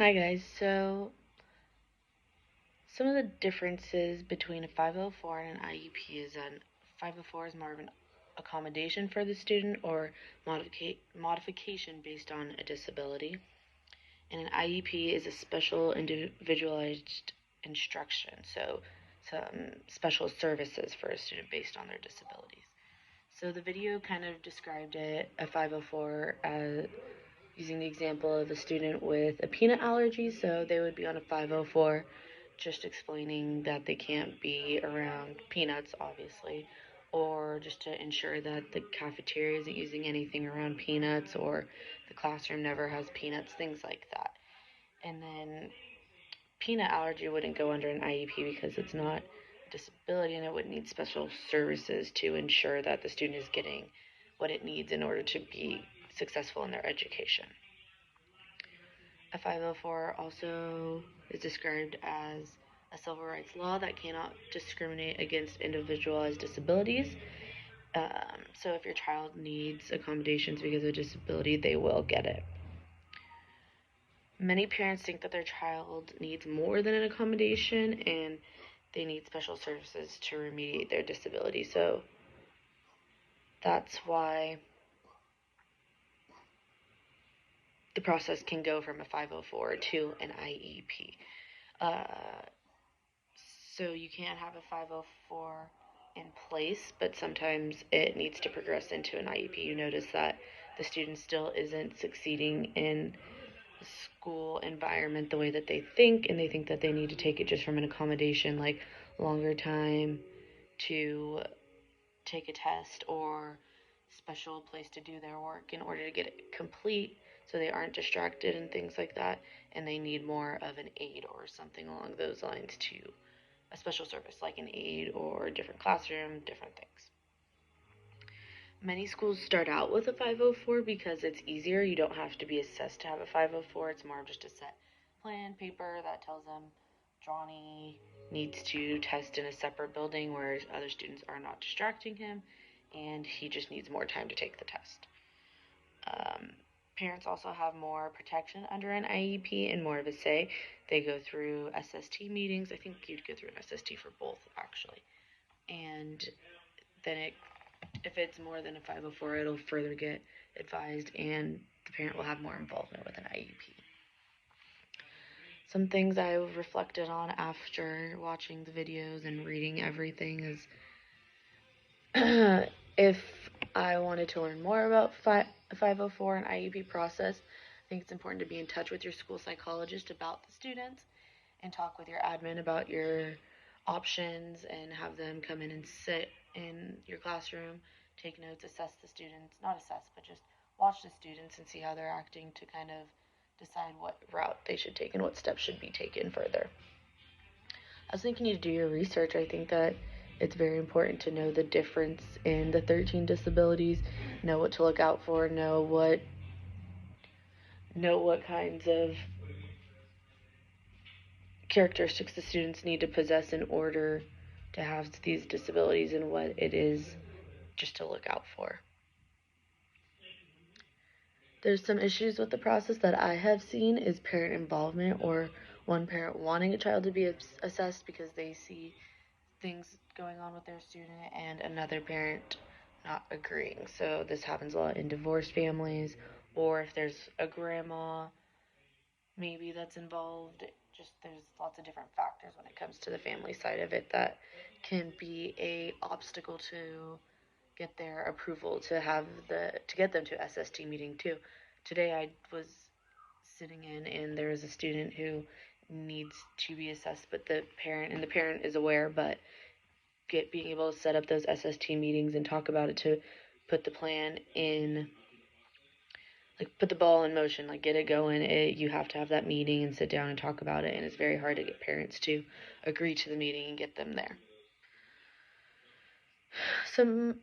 Hi guys, so some of the differences between a 504 and an IEP is that 504 is more of an accommodation for the student or modification based on a disability, and an IEP is a special individualized instruction, so some special services for a student based on their disabilities. So the video kind of described it, a 504, as using the example of a student with a peanut allergy, so they would be on a 504, just explaining that they can't be around peanuts, obviously, or just to ensure that the cafeteria isn't using anything around peanuts, or the classroom never has peanuts, things like that. And then peanut allergy wouldn't go under an IEP because it's not a disability and it would need special services to ensure that the student is getting what it needs in order to be successful in their education. A 504 also is described as a civil rights law that cannot discriminate against individualized disabilities. So if your child needs accommodations because of a disability, they will get it. Many parents think that their child needs more than an accommodation and they need special services to remediate their disability. So that's why the process can go from a 504 to an IEP. So you can have a 504 in place, but sometimes it needs to progress into an IEP. You notice that the student still isn't succeeding in the school environment the way that they think, and they think that they need to take it just from an accommodation, like longer time to take a test or special place to do their work in order to get it complete so they aren't distracted and things like that, and they need more of an aid or something along those lines to a special service like an aide or a different classroom, different things. Many schools start out with a 504 because it's easier. You don't have to be assessed to have a 504. It's more of just a set plan paper that tells them Johnny needs to test in a separate building where other students are not distracting him, and he just needs more time to take the test. Um, Parents also have more protection under an IEP and more of a say. They go through SST meetings. I think you'd go through an SST for both, actually. And then if it's more than a 504, it'll further get advised, and the parent will have more involvement with an IEP. Some things I've reflected on after watching the videos and reading everything is if I wanted to learn more about 504 and IEP process, I think it's important to be in touch with your school psychologist about the students and talk with your admin about your options and have them come in and sit in your classroom, take notes, assess the students, not assess, but just watch the students and see how they're acting to kind of decide what route they should take and what steps should be taken further. I was thinking you do your research. I think that it's very important to know the difference in the 13 disabilities, know what to look out for, know what kinds of characteristics the students need to possess in order to have these disabilities and what it is just to look out for. There's some issues with the process that I have seen is parent involvement or one parent wanting a child to be assessed because they see things going on with their student and another parent not agreeing. So this happens a lot in divorced families, or if there's a grandma maybe that's involved. Just there's lots of different factors when it comes to the family side of it that can be a obstacle to get their approval to get them to SST meeting too. Today I was sitting in and there is a student who needs to be assessed, but the parent is aware, but being able to set up those SST meetings and talk about it to put the plan in, like put the ball in motion, like get it going. You have to have that meeting and sit down and talk about it, and it's very hard to get parents to agree to the meeting and get them there.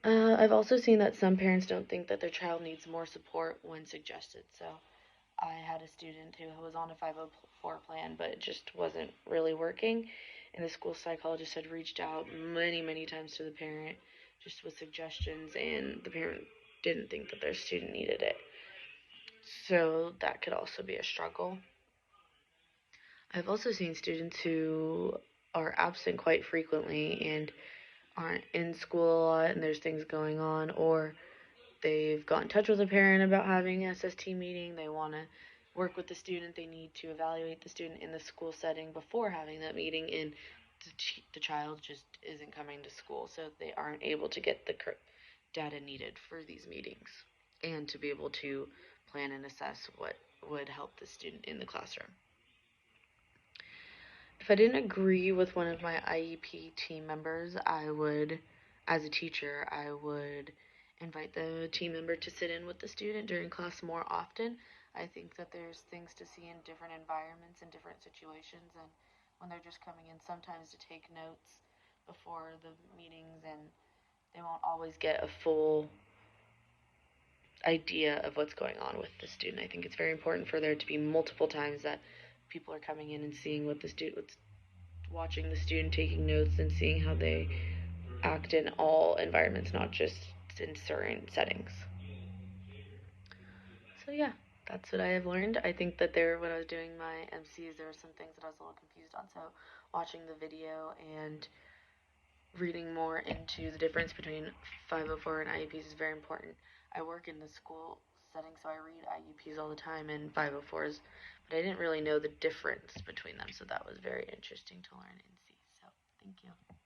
I've also seen that some parents don't think that their child needs more support when suggested. So I had a student who was on a 504 plan, but it just wasn't really working. And the school psychologist had reached out many, many times to the parent just with suggestions, and the parent didn't think that their student needed it. So that could also be a struggle. I've also seen students who are absent quite frequently and aren't in school a lot and there's things going on, or they've got in touch with a parent about having an SST meeting. They want to work with the student. They need to evaluate the student in the school setting before having that meeting, and the child just isn't coming to school, so they aren't able to get the data needed for these meetings and to be able to plan and assess what would help the student in the classroom. If I didn't agree with one of my IEP team members, as a teacher, I would invite the team member to sit in with the student during class more often. I think that there's things to see in different environments and different situations, and when they're just coming in sometimes to take notes before the meetings, and they won't always get a full idea of what's going on with the student. I think it's very important for there to be multiple times that people are coming in and seeing what the student, watching the student, taking notes, and seeing how they act in all environments, not just in certain settings. So yeah, that's what I have learned. I think that when I was doing my MCs, there were some things that I was a little confused on. So watching the video and reading more into the difference between 504 and IEPs is very important. I work in the school setting, so I read IEPs all the time and 504s, but I didn't really know the difference between them, so that was very interesting to learn and see. So thank you.